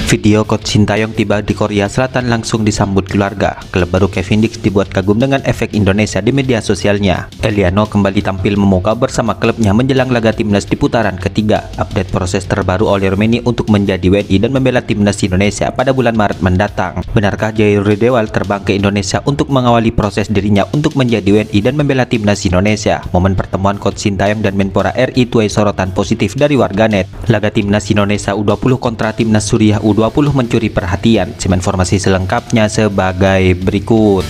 Video coach Sintayong tiba di Korea Selatan langsung disambut keluarga. Klub baru Kevin Dix dibuat kagum dengan efek Indonesia di media sosialnya. Eliano kembali tampil memukau bersama klubnya menjelang laga timnas di putaran ketiga. Update proses terbaru oleh Romeni untuk menjadi WNI dan membela timnas Indonesia pada bulan Maret mendatang. Benarkah Jair Ridewal terbang ke Indonesia untuk mengawali proses dirinya untuk menjadi WNI dan membela timnas Indonesia? Momen pertemuan coach Sintayong dan Menpora RI tuai sorotan positif dari warganet. Laga timnas Indonesia U20 kontra timnas Suriah U20 mencuri perhatian. Informasi selengkapnya sebagai berikut.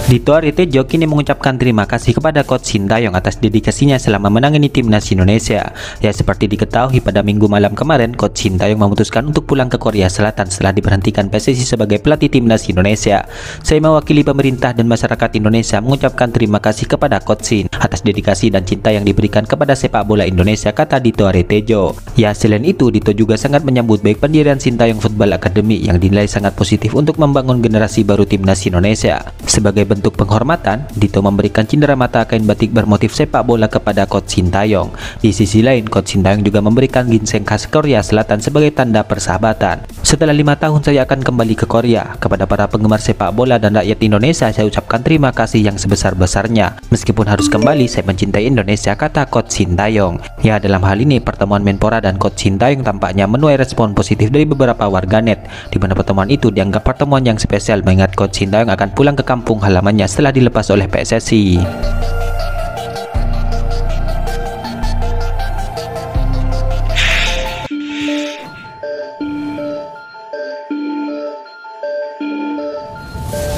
Dito Aritejo kini mengucapkan terima kasih kepada coach Sintayong atas dedikasinya selama menangani timnas Indonesia. Ya, seperti diketahui pada minggu malam kemarin, coach Sintayong memutuskan untuk pulang ke Korea Selatan setelah diberhentikan PSSI sebagai pelatih timnas Indonesia. Saya mewakili pemerintah dan masyarakat Indonesia mengucapkan terima kasih kepada coach Sin atas dedikasi dan cinta yang diberikan kepada sepak bola Indonesia, kata Dito Aritejo. Ya, selain itu, Dito juga sangat menyambut baik pendirian Sintayong Football Academy yang dinilai sangat positif untuk membangun generasi baru timnas Indonesia. Sebagai bentuk penghormatan, Dito memberikan cindera mata kain batik bermotif sepak bola kepada coach Sintayong. Di sisi lain, coach Sintayong juga memberikan ginseng khas Korea Selatan sebagai tanda persahabatan. Setelah 5 tahun saya akan kembali ke Korea. Kepada para penggemar sepak bola dan rakyat Indonesia, saya ucapkan terima kasih yang sebesar-besarnya. Meskipun harus kembali, saya mencintai Indonesia, kata coach Sintayong. Ya, dalam hal ini pertemuan Menpora dan coach Sintayong tampaknya menuai respon positif dari beberapa warganet, di mana pertemuan itu dianggap pertemuan yang spesial mengingat coach Sintayong akan pulang ke kampung halamannya setelah dilepas oleh PSSI.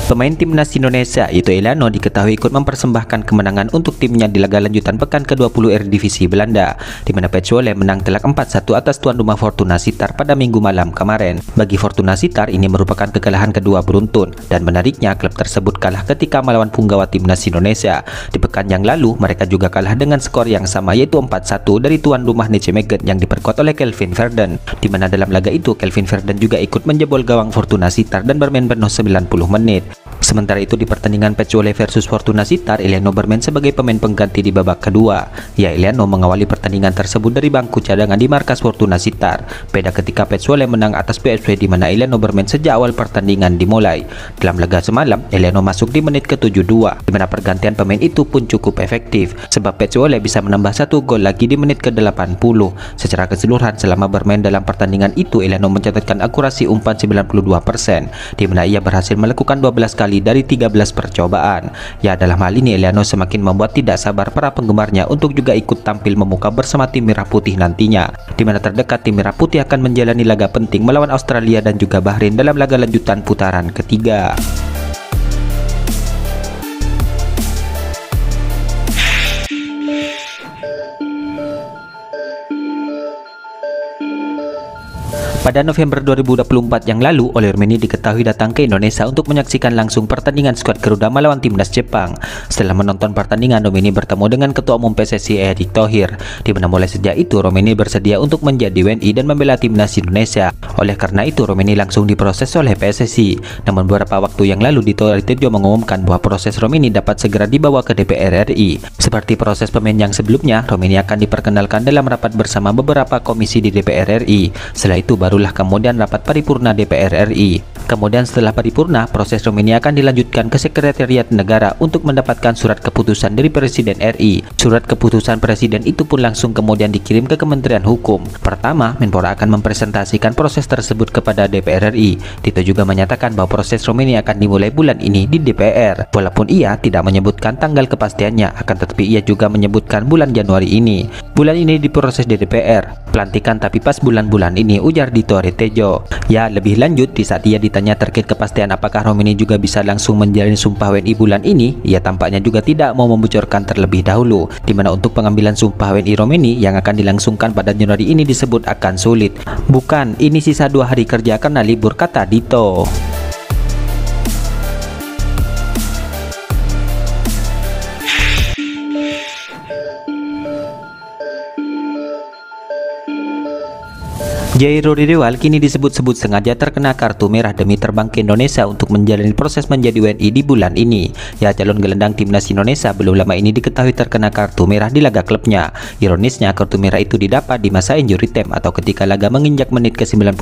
Pemain timnas Indonesia yaitu Eliano diketahui ikut mempersembahkan kemenangan untuk timnya di laga lanjutan pekan ke-20 Eredivisie Belanda, di mana Petzoleh menang telak 4-1 atas tuan rumah Fortuna Sittard pada minggu malam kemarin. Bagi Fortuna Sittard, ini merupakan kekalahan kedua beruntun, dan menariknya klub tersebut kalah ketika melawan punggawa timnas Indonesia. Di pekan yang lalu, mereka juga kalah dengan skor yang sama yaitu 4-1 dari tuan rumah Nijmegen yang diperkuat oleh Kelvin Verden, di mana dalam laga itu Kelvin Verden juga ikut menjebol gawang Fortuna Sittard dan bermain penuh 90 menit. Sementara itu di pertandingan Petzoleh versus Fortuna Sittard, Eliano bermain sebagai pemain pengganti di babak kedua. Ya, Eliano mengawali pertandingan tersebut dari bangku cadangan di markas Fortuna Sittard. Beda ketika Petzoleh menang atas PSV di mana Eliano bermain sejak awal pertandingan dimulai. Dalam laga semalam, Eliano masuk di menit ke-72, di mana pergantian pemain itu pun cukup efektif, sebab Petzoleh bisa menambah 1 gol lagi di menit ke-80. Secara keseluruhan selama bermain dalam pertandingan itu, Eliano mencatatkan akurasi umpan 92%, di mana ia berhasil melakukan 12 kali dari 13 percobaan. Ya, dalam hal ini Eliano semakin membuat tidak sabar para penggemarnya untuk juga ikut tampil memukau bersama tim Merah Putih nantinya, di mana terdekat tim Merah Putih akan menjalani laga penting melawan Australia dan juga Bahrain dalam laga lanjutan putaran ketiga. Pada November 2024 yang lalu, Oli Romeni diketahui datang ke Indonesia untuk menyaksikan langsung pertandingan skuad Garuda melawan timnas Jepang. Setelah menonton pertandingan, Romeni bertemu dengan Ketua Umum PSSI Erick Thohir, di mana mulai sejak itu Romeni bersedia untuk menjadi WNI dan membela timnas Indonesia. Oleh karena itu, Romeni langsung diproses oleh PSSI. Namun beberapa waktu yang lalu, Dito Aritejo mengumumkan bahwa proses Romeni dapat segera dibawa ke DPR RI. Seperti proses pemain yang sebelumnya, Romeni akan diperkenalkan dalam rapat bersama beberapa komisi di DPR RI. Setelah itu barulah kemudian rapat paripurna DPR RI. Kemudian setelah paripurna, proses Romeni akan dilanjutkan ke Sekretariat Negara untuk mendapatkan surat keputusan dari Presiden RI. Surat keputusan Presiden itu pun langsung kemudian dikirim ke Kementerian Hukum. Pertama, Menpora akan mempresentasikan proses tersebut kepada DPR RI. Tito juga menyatakan bahwa proses Romeni akan dimulai bulan ini di DPR. Walaupun ia tidak menyebutkan tanggal kepastiannya, akan tetapi ia juga menyebutkan bulan Januari ini. Bulan ini diproses di DPR. Pelantikan tapi pas bulan-bulan ini, ujar Dito Aritejo. Ya, lebih lanjut, di saat ia ditanya ditanya terkait kepastian apakah Romeni juga bisa langsung menjalani sumpah WNI bulan ini, ia tampaknya juga tidak mau membocorkan terlebih dahulu, di mana untuk pengambilan sumpah WNI Romeni yang akan dilangsungkan pada Januari ini disebut akan sulit. Bukan, ini sisa 2 hari kerja karena libur, kata Dito. Jairo Ridewal kini disebut-sebut sengaja terkena kartu merah demi terbang ke Indonesia untuk menjalani proses menjadi WNI di bulan ini. Ya, calon gelandang timnas Indonesia belum lama ini diketahui terkena kartu merah di laga klubnya. Ironisnya, kartu merah itu didapat di masa injury time atau ketika laga menginjak menit ke 90+1.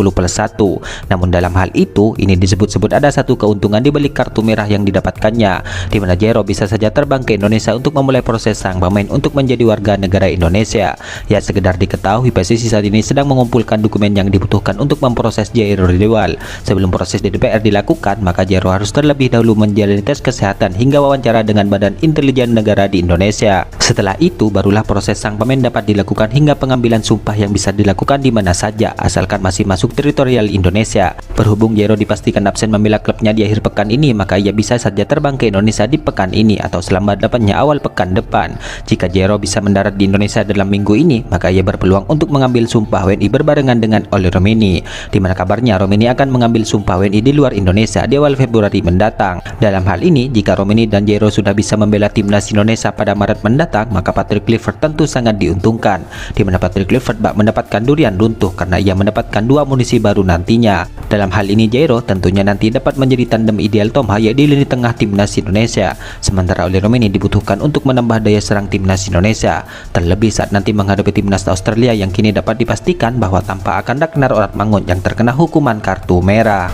Namun dalam hal itu, ini disebut-sebut ada satu keuntungan di balik kartu merah yang didapatkannya, di mana Jairo bisa saja terbang ke Indonesia untuk memulai proses sang pemain untuk menjadi warga negara Indonesia. Ya, sekedar diketahui PSSI saat ini sedang mengumpulkan dokumen yang dibutuhkan untuk memproses Jairo Ridewal. Sebelum proses di DPR dilakukan, maka Jairo harus terlebih dahulu menjalani tes kesehatan hingga wawancara dengan Badan Intelijen Negara di Indonesia. Setelah itu, barulah proses sang pemain dapat dilakukan hingga pengambilan sumpah yang bisa dilakukan di mana saja, asalkan masih masuk teritorial Indonesia. Berhubung Jairo dipastikan absen membela klubnya di akhir pekan ini, maka ia bisa saja terbang ke Indonesia di pekan ini atau selambat-lambatnya awal pekan depan. Jika Jairo bisa mendarat di Indonesia dalam minggu ini, maka ia berpeluang untuk mengambil sumpah WNI berbarengan dengan oleh Romeni, di mana kabarnya Romeni akan mengambil sumpah WNI di luar Indonesia di awal Februari mendatang. Dalam hal ini, jika Romeni dan Jairo sudah bisa membela timnas Indonesia pada Maret mendatang, maka Patrick Kluivert tentu sangat diuntungkan, di mana Patrick Kluivert bak mendapatkan durian runtuh karena ia mendapatkan 2 amunisi baru nantinya. Dalam hal ini Jairo tentunya nanti dapat menjadi tandem ideal Tom Haya di lini tengah timnas Indonesia, sementara oleh Romeni dibutuhkan untuk menambah daya serang timnas Indonesia, terlebih saat nanti menghadapi timnas Australia yang kini dapat dipastikan bahwa tanpa akan Ragnar Oratmangun yang terkena hukuman kartu merah.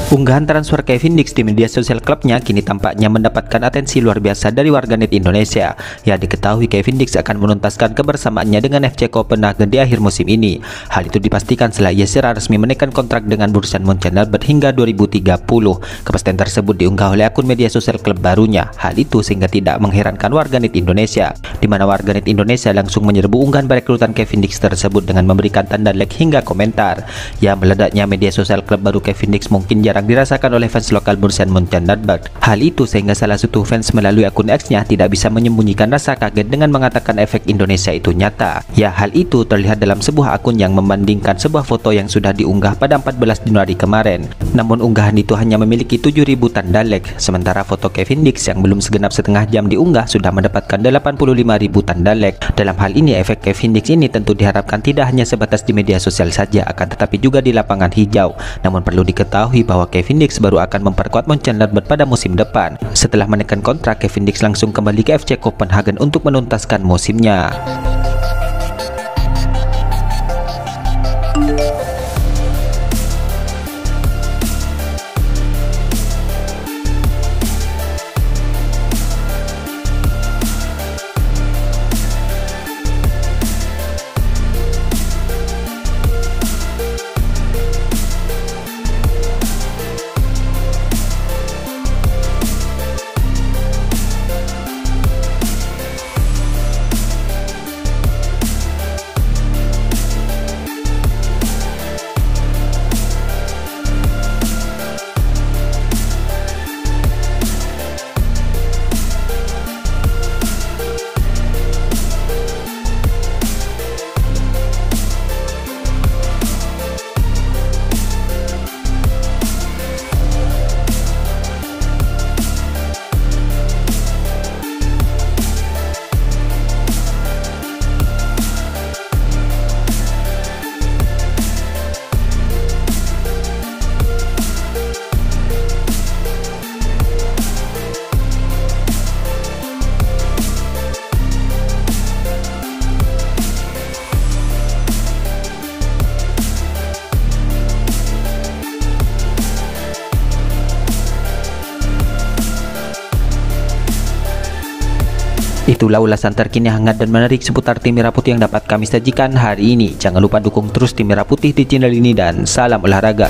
Unggahan transfer Kevin Dix di media sosial klubnya kini tampaknya mendapatkan atensi luar biasa dari warganet Indonesia. Ya, diketahui Kevin Dix akan menuntaskan kebersamaannya dengan FC Copenhagen di akhir musim ini. Hal itu dipastikan setelah ia secara resmi menaikkan kontrak dengan Borussia Mönchengladbach hingga 2030. Kepastian tersebut diunggah oleh akun media sosial klub barunya. Hal itu sehingga tidak mengherankan warganet Indonesia, di mana warganet Indonesia langsung menyerbu unggahan perekrutan Kevin Dix tersebut dengan memberikan tanda like hingga komentar. Ya, meledaknya media sosial klub baru Kevin Dix mungkin jarang dirasakan oleh fans lokal Borussia Mönchengladbach. Hal itu sehingga salah satu fans melalui akun X-nya tidak bisa menyembunyikan rasa kaget dengan mengatakan efek Indonesia itu nyata. Ya, hal itu terlihat dalam sebuah akun yang membandingkan sebuah foto yang sudah diunggah pada 14 Januari kemarin. Namun unggahan itu hanya memiliki 7.000 tanda like, sementara foto Kevin Dix yang belum segenap setengah jam diunggah sudah mendapatkan 85.000 tanda like. Dalam hal ini, efek Kevin Dix ini tentu diharapkan tidak hanya sebatas di media sosial saja, akan tetapi juga di lapangan hijau. Namun perlu diketahui bahwa Kevin Dix baru akan memperkuat Mönchengladbach pada musim depan. Setelah menekan kontrak, Kevin Dix langsung kembali ke FC Copenhagen untuk menuntaskan musimnya. Itulah ulasan terkini hangat dan menarik seputar tim Merah Putih yang dapat kami sajikan hari ini. Jangan lupa dukung terus tim Merah Putih di channel ini dan salam olahraga.